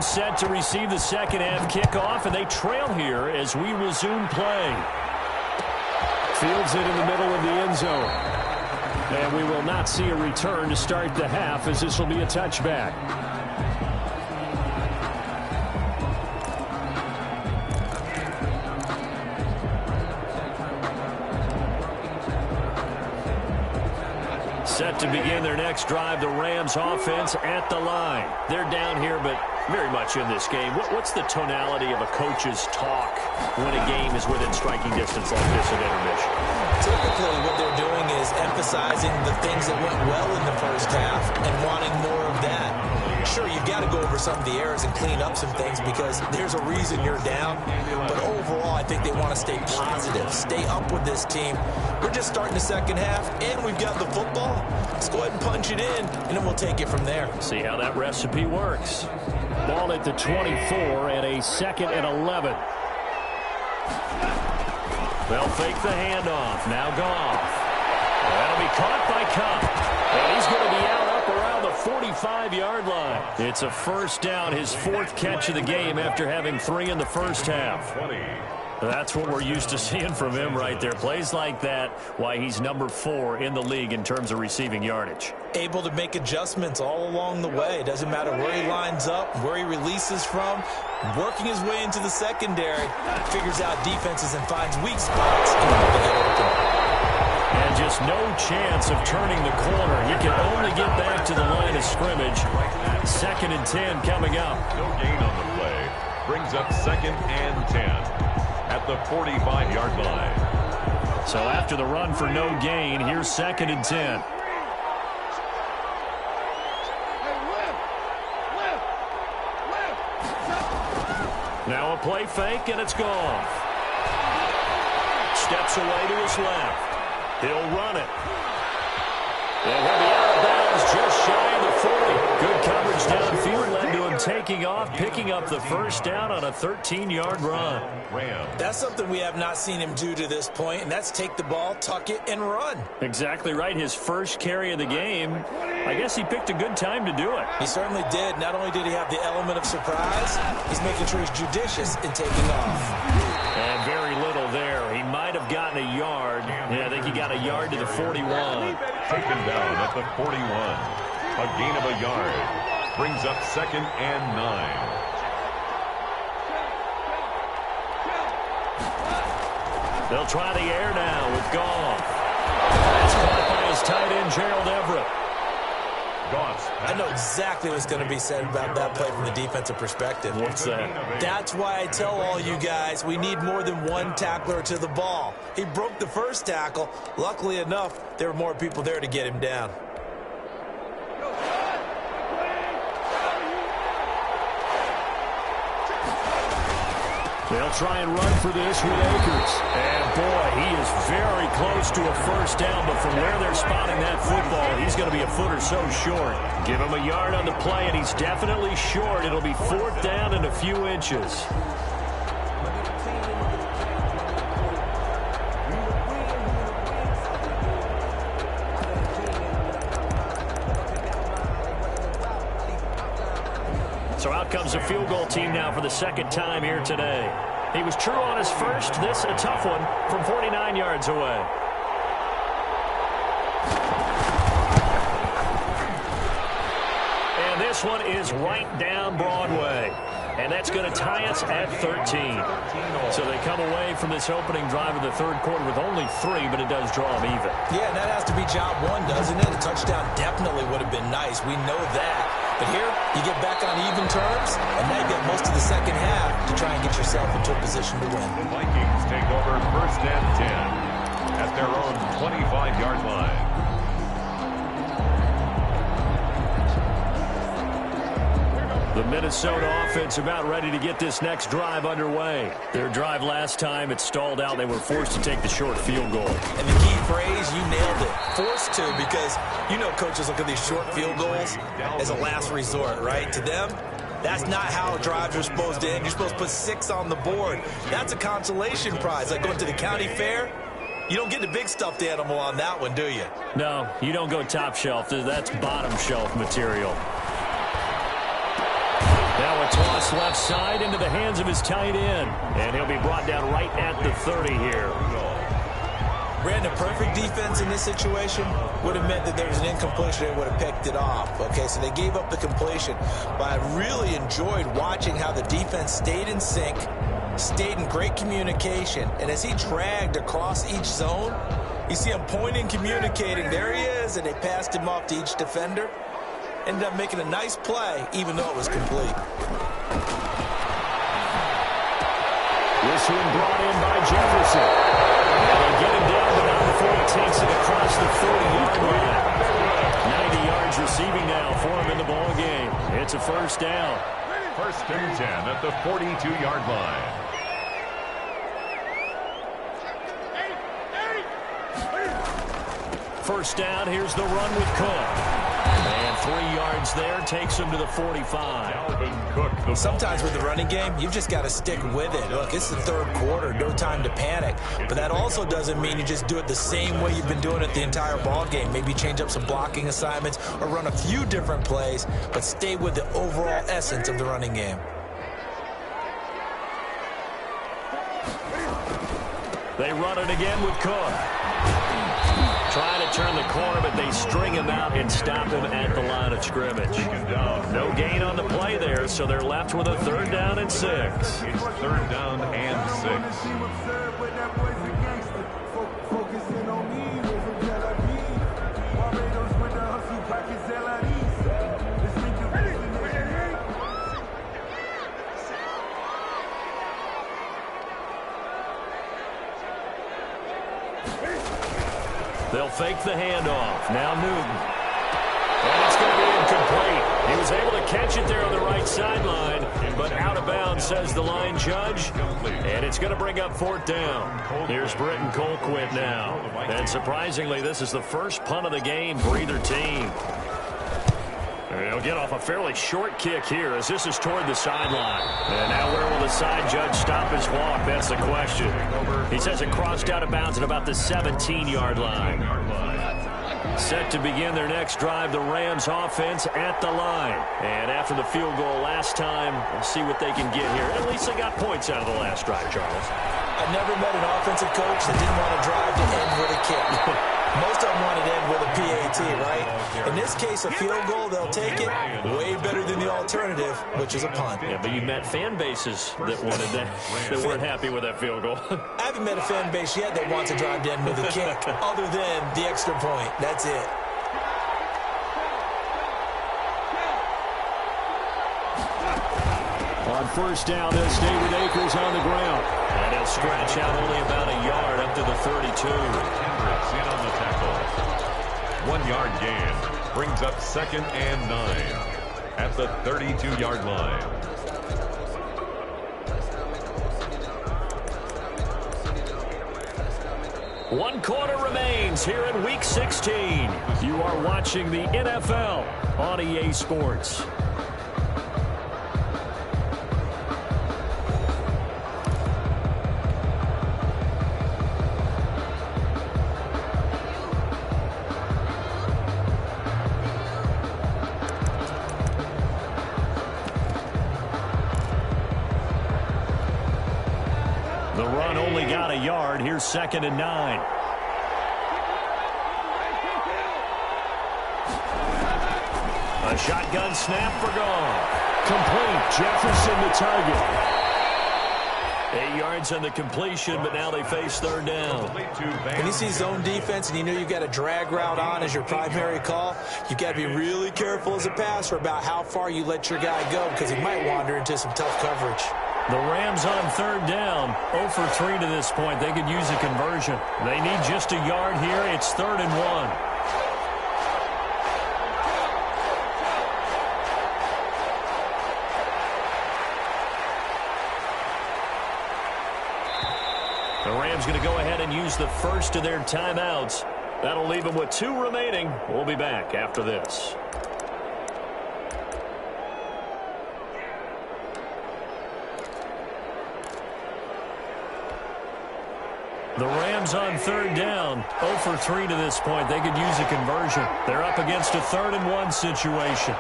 Rams set to receive the second half kickoff, and they trail here as we resume play. Fields it in the middle of the end zone. And we will not see a return to start the half, as this will be a touchback. Set to begin their next drive, the Rams offense at the line. They're down here, but very much in this game. What's the tonality of a coach's talk when a game is within striking distance like this at intermission? Typically, what they're doing is emphasizing the things that went well in the first half and wanting more of that. Sure, you've got to go over some of the errors and clean up some things because there's a reason you're down. But overall, I think they want to stay positive, stay up with this team. We're just starting the second half, and we've got the football. Let's go ahead and punch it in, and then we'll take it from there. See how that recipe works. Ball at the 24 and a 2nd and 11. They'll fake the handoff. Now Goff. That'll be caught by Cup. And he's going to be out up around the 45-yard line. It's a first down, his 4th catch of the game after having 3 in the first half. That's what we're used to seeing from him right there. Plays like that, why he's number 4 in the league in terms of receiving yardage. Able to make adjustments all along the way. Doesn't matter where he lines up, where he releases from. Working his way into the secondary. Figures out defenses and finds weak spots. And just no chance of turning the corner. He can only get back to the line of scrimmage. 2nd and 10 coming up. No gain on the play. Brings up 2nd and 10. At the 45-yard line. So after the run for no gain, here's 2nd and 10. Now a play fake, and it's gone. Steps away to his left. He'll run it. And he'll be out of bounds just shy of the 40. Good coverage downfield led to him taking off, picking up the first down on a 13-yard run. That's something we have not seen him do to this point, and that's take the ball, tuck it, and run. Exactly right. His first carry of the game. I guess he picked a good time to do it. He certainly did. Not only did he have the element of surprise, he's making sure he's judicious in taking off. And very little there. He might have gotten a yard. Yeah, I think he got a yard to the 41. Taken down at the 41. A gain of a yard. Brings up 2nd and 9. They'll try the air now with Goff. That's caught by his tight end, Gerald Everett. I know exactly what's going to be said about that play from the defensive perspective. What's that? That's why I tell all you guys we need more than one tackler to the ball. He broke the first tackle. Luckily enough, there were more people there to get him down. They'll try and run for this with Akers. And, boy, he is very close to a first down, but from where they're spotting that football, he's going to be a foot or so short. Give him a yard on the play, and he's definitely short. It'll be 4th down and a few inches. So out comes a field goal team now for the 2nd time here today. He was true on his first. This a tough one from 49 yards away. And this one is right down Broadway. And that's going to tie us at 13. So they come away from this opening drive of the 3rd quarter with only 3, but it does draw them even. Yeah, that has to be job 1, doesn't it? A touchdown definitely would have been nice. We know that. But here, you get back on even terms, and now you get most of the second half to try and get yourself into a position to win. The Vikings take over 1st and 10 at their own 25-yard line. The Minnesota offense about ready to get this next drive underway. Their drive last time, it stalled out. They were forced to take the short field goal. And the key phrase, you nailed it. Forced to, because you know coaches look at these short field goals as a last resort, right? To them, that's not how drives are supposed to end. You're supposed to put 6 on the board. That's a consolation prize, like going to the county fair. You don't get the big stuffed animal on that one, do you? No, you don't go top shelf. That's bottom shelf material. Now a toss left side into the hands of his tight end. And he'll be brought down right at the 30 here. Brandon, perfect defense in this situation would have meant that there was an incompletion and would have picked it off. Okay, so they gave up the completion. But I really enjoyed watching how the defense stayed in sync, stayed in great communication. And as he dragged across each zone, you see him pointing, communicating. There he is, and they passed him off to each defender. Ended up making a nice play, even though it was complete. This one brought in by Jefferson. And they get him down, but not before he takes it across the 40-yard line. 90 yards receiving now for him in the ball game. It's a first down. First and 10 at the 42-yard line. First down, here's the run with Cook. And 3 yards there, takes him to the 45. Sometimes with the running game, you've just got to stick with it. Look, it's the third quarter, no time to panic. But that also doesn't mean you just do it the same way you've been doing it the entire ball game. Maybe change up some blocking assignments or run a few different plays, but stay with the overall essence of the running game. They run it again with Cook. Trying to turn the corner, but they string him out and stop him at the line of scrimmage. No gain on the play there, so they're left with a third down and 6. It's third down and 6. They'll fake the handoff. Now Newton. And it's going to be incomplete. He was able to catch it there on the right sideline, but out of bounds, says the line judge. And it's going to bring up fourth down. Here's Britton Colquitt now. And surprisingly, this is the first punt of the game for either team. He'll get off a fairly short kick here as this is toward the sideline. And now where will the side judge stop his walk? That's the question. He says it crossed out of bounds at about the 17-yard line. Set to begin their next drive, the Rams offense at the line. And after the field goal last time, we'll see what they can get here. At least they got points out of the last drive, Charles. I never met an offensive coach that didn't want to drive to end with a kick. Most of them want to end with a PAT, right? In this case, a field goal, they'll take it. Way better than the alternative, which is a punt. Yeah, but you met fan bases that wanted that, that weren't happy with that field goal. I haven't met a fan base yet that wants to drive to end with a kick, other than the extra point. That's it. On first down, they'll stay with Akers on the ground. And he'll scratch out only about a yard up to the 32. Hendricks in on the tackle. 1 yard gain. Brings up second and 9 at the 32-yard line. One quarter remains here in Week 16. You are watching the NFL on EA Sports. The run only got a yard. Here's second and 9. A shotgun snap for Gone. Complete. Jefferson the target. 8 yards on the completion, but now they face third down. When you see zone defense and you know you've got a drag route on as your primary call, you've got to be really careful as a passer about how far you let your guy go because he might wander into some tough coverage. The Rams on third down, 0 for 3 to this point. They could use a conversion. They need just a yard here. It's 3rd and 1. The Rams going to go ahead and use the first of their timeouts. That'll leave them with 2 remaining. We'll be back after this. The Rams on third down, 0 for 3 to this point. They could use a conversion. They're up against a 3rd and 1 situation.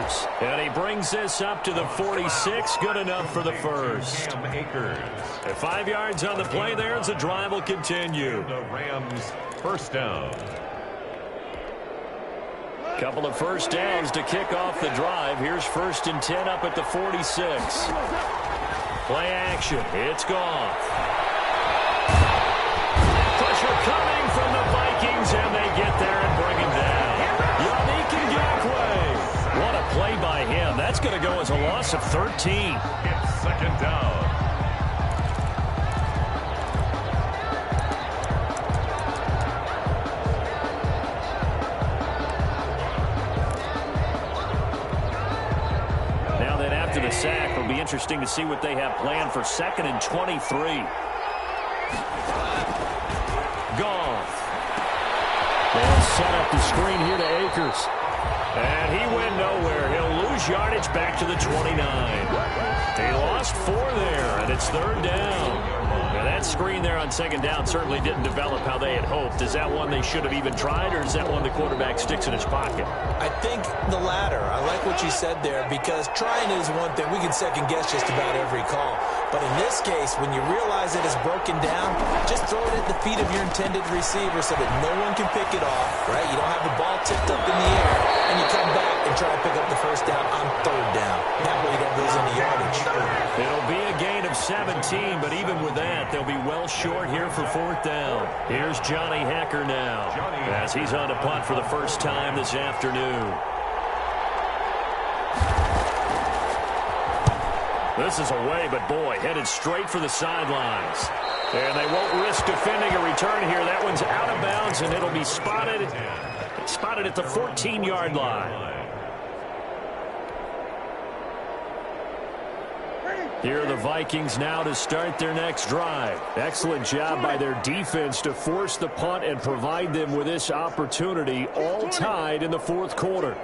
Akers. And he brings this up to the 46. Good enough for the first. Akers. 5 yards on the play there as the drive will continue. The Rams first down. Couple of first downs to kick off the drive. Here's 1st and 10 up at the 46. Play action. It's Goff. Pressure coming from the Vikings, and they get there and bring him down. Yannick Ngakoue. What a play by him. That's going to go as a loss of 13. It's 2nd down. Now then, after the sack, it'll be interesting to see what they have planned for 2nd and 23. Goff. They'll set up the screen here to Akers. And he went nowhere. He'll lose yardage back to the 29. He lost 4 there, and it's 3rd down. Now that screen there on 2nd down certainly didn't develop how they had hoped. Is that one they should have even tried, or is that one the quarterback sticks in his pocket? I think the latter. I like what you said there, because trying is one thing. We can second-guess just about every call. But in this case, when you realize it is broken down, just throw it at the feet of your intended receiver so that no one can pick it off, right? You don't have the ball tipped up in the air, and you come back and try to pick up the first down on 3rd down. That way you don't lose any yardage. It'll be a gain of 17, but even with that, they'll be well short here for 4th down. Here's Johnny Hacker now, as he's on to punt for the first time this afternoon. This is away, but boy, headed straight for the sidelines. And they won't risk defending a return here. That one's out of bounds, and it'll be spotted at the 14-yard line. Here are the Vikings now to start their next drive. Excellent job by their defense to force the punt and provide them with this opportunity, all tied in the 4th quarter.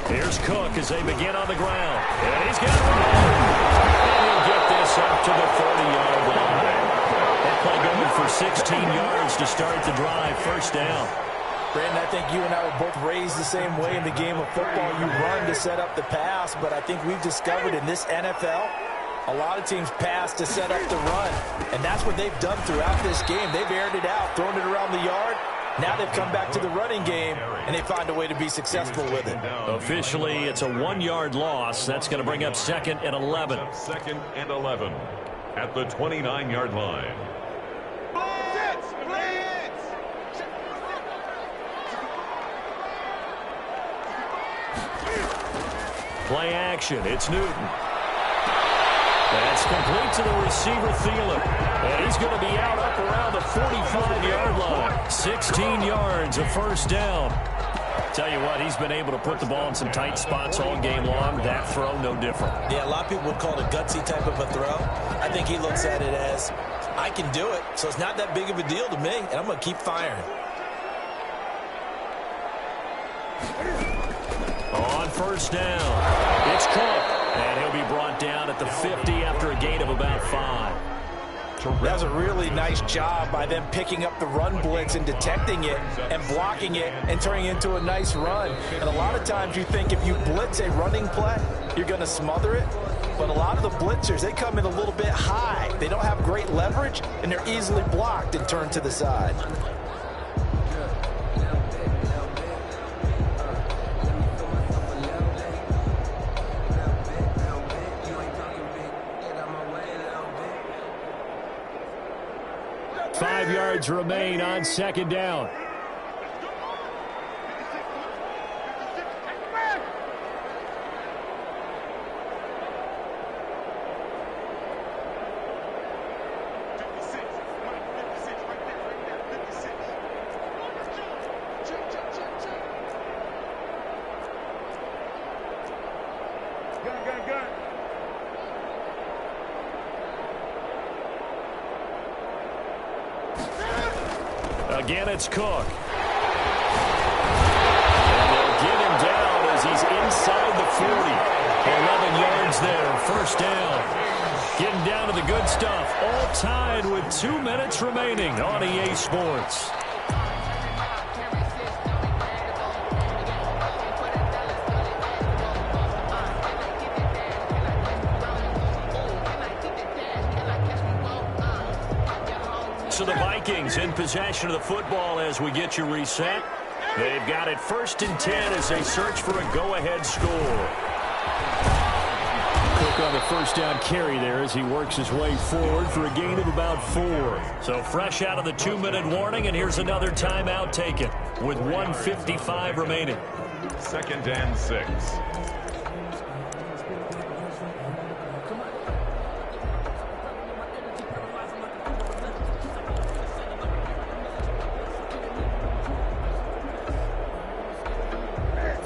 Here's Cook as they begin on the ground. And he's got it. And he'll get this up to the 30-yard line. That play going for 16 yards to start the drive. 1st down. Brandon, I think you and I were both raised the same way in the game of football. You run to set up the pass, but I think we've discovered in this NFL, a lot of teams pass to set up the run. And that's what they've done throughout this game. They've aired it out, thrown it around the yard. Now they've come back to the running game, and they find a way to be successful with it. Officially, it's a 1-yard loss. That's going to bring up 2nd and 11. 2nd and 11 at the 29-yard line. Play action. It's Newton. That's complete to the receiver, Thielen. And he's going to be out up around the 45-yard line. 16 yards, a 1st down. Tell you what, he's been able to put the ball in some tight spots all game long. That throw, no different. Yeah, a lot of people would call it a gutsy type of a throw. I think he looks at it as, I can do it, so it's not that big of a deal to me, and I'm going to keep firing. On 1st down, it's Cook, and he'll be brought down at the 50 after a gain of about 5. That was a really nice job by them picking up the run blitz and detecting it and blocking it and turning it into a nice run. And a lot of times you think if you blitz a running play, you're going to smother it. But a lot of the blitzers, they come in a little bit high. They don't have great leverage, and they're easily blocked and turned to the side. Five yards remain on 2nd down. Again, it's Cook. And they'll get him down as he's inside the 40. 11 yards there, 1st down. Getting down to the good stuff. All tied with 2 minutes remaining on EA Sports. So the Vikings in possession of the football as we get you reset. They've got it 1st and 10 as they search for a go-ahead score. Cook on the first down carry there as he works his way forward for a gain of about 4. So fresh out of the 2-minute warning, and here's another timeout taken with 1:55 remaining. 2nd and 6.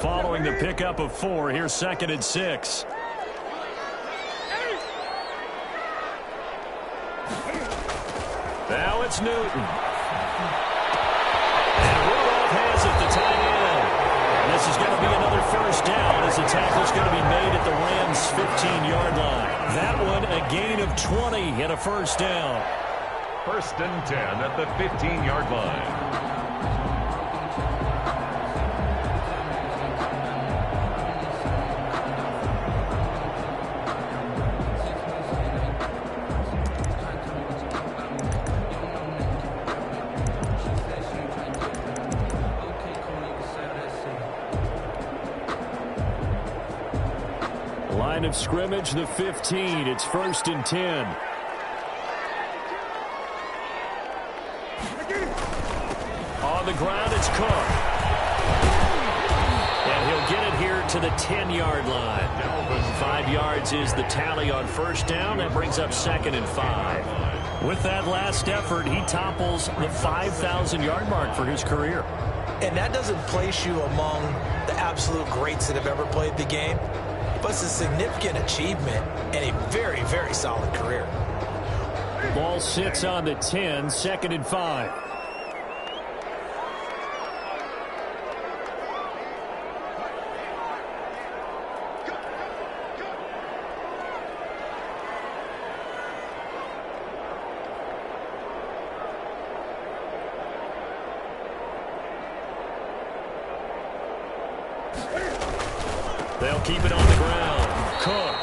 Following the pickup of 4, here's 2nd and 6. Now it's Newton. And Rudolph has it, the tight end. And this is going to be another 1st down as the tackle's going to be made at the Rams' 15-yard line. That one a gain of 20 and a 1st down. 1st and 10 at the 15-yard line. Line of scrimmage, the 15. It's 1st and 10. On the ground, it's Cook. And he'll get it here to the 10-yard line. 5 yards is the tally on 1st down. That brings up 2nd and 5. With that last effort, he topples the 5,000-yard mark for his career. And that doesn't place you among the absolute greats that have ever played the game. But it's a significant achievement and a very, very solid career. Ball sits on the 10, 2nd and 5. They'll keep it on the ground. Cook.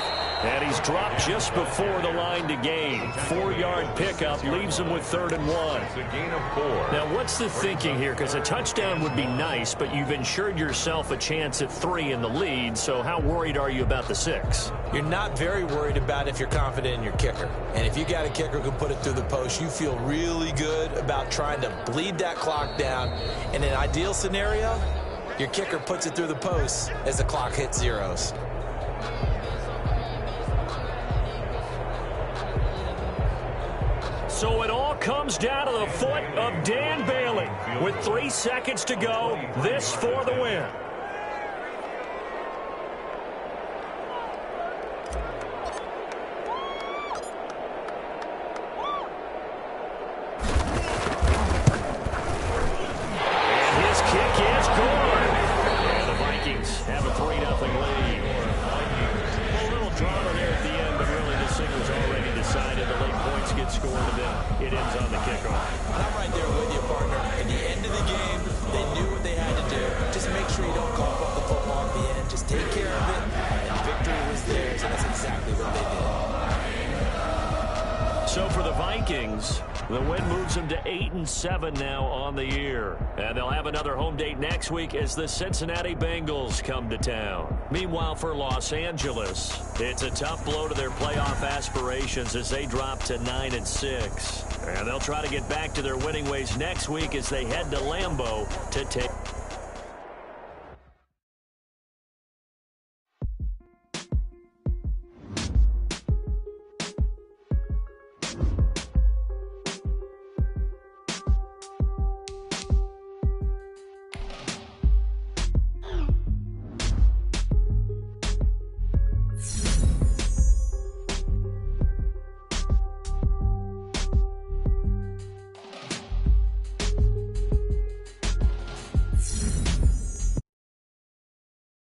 And he's dropped just before the line to gain. 4-yard pickup leaves him with 3rd and 1. It's a gain of 4. Now, what's the thinking here? Because a touchdown would be nice, but you've ensured yourself a chance at 3 in the lead. So how worried are you about the 6? You're not very worried about if you're confident in your kicker. And if you got a kicker who can put it through the post, you feel really good about trying to bleed that clock down. In an ideal scenario, your kicker puts it through the post as the clock hits zeros. So it all comes down to the foot of Dan Bailey. With 3 seconds to go, this for the win. And his kick is good. And the Vikings have a 3-0 lead. A little drama there at the end, but really this thing was already decided. The late points get scored, and then it ends on the kickoff. I'm right there with you, partner. At the end of the game, they knew what they had to do. Just make sure you don't cough up the football at the end. Just take care of it, and victory was theirs, and that's exactly what they did. So for the Vikings, the win moves them to 8-7 now on the year. And they'll have another home date next week as the Cincinnati Bengals come to town. Meanwhile, for Los Angeles, it's a tough blow to their playoff aspirations as they drop to 9-6. And they'll try to get back to their winning ways next week as they head to Lambeau to take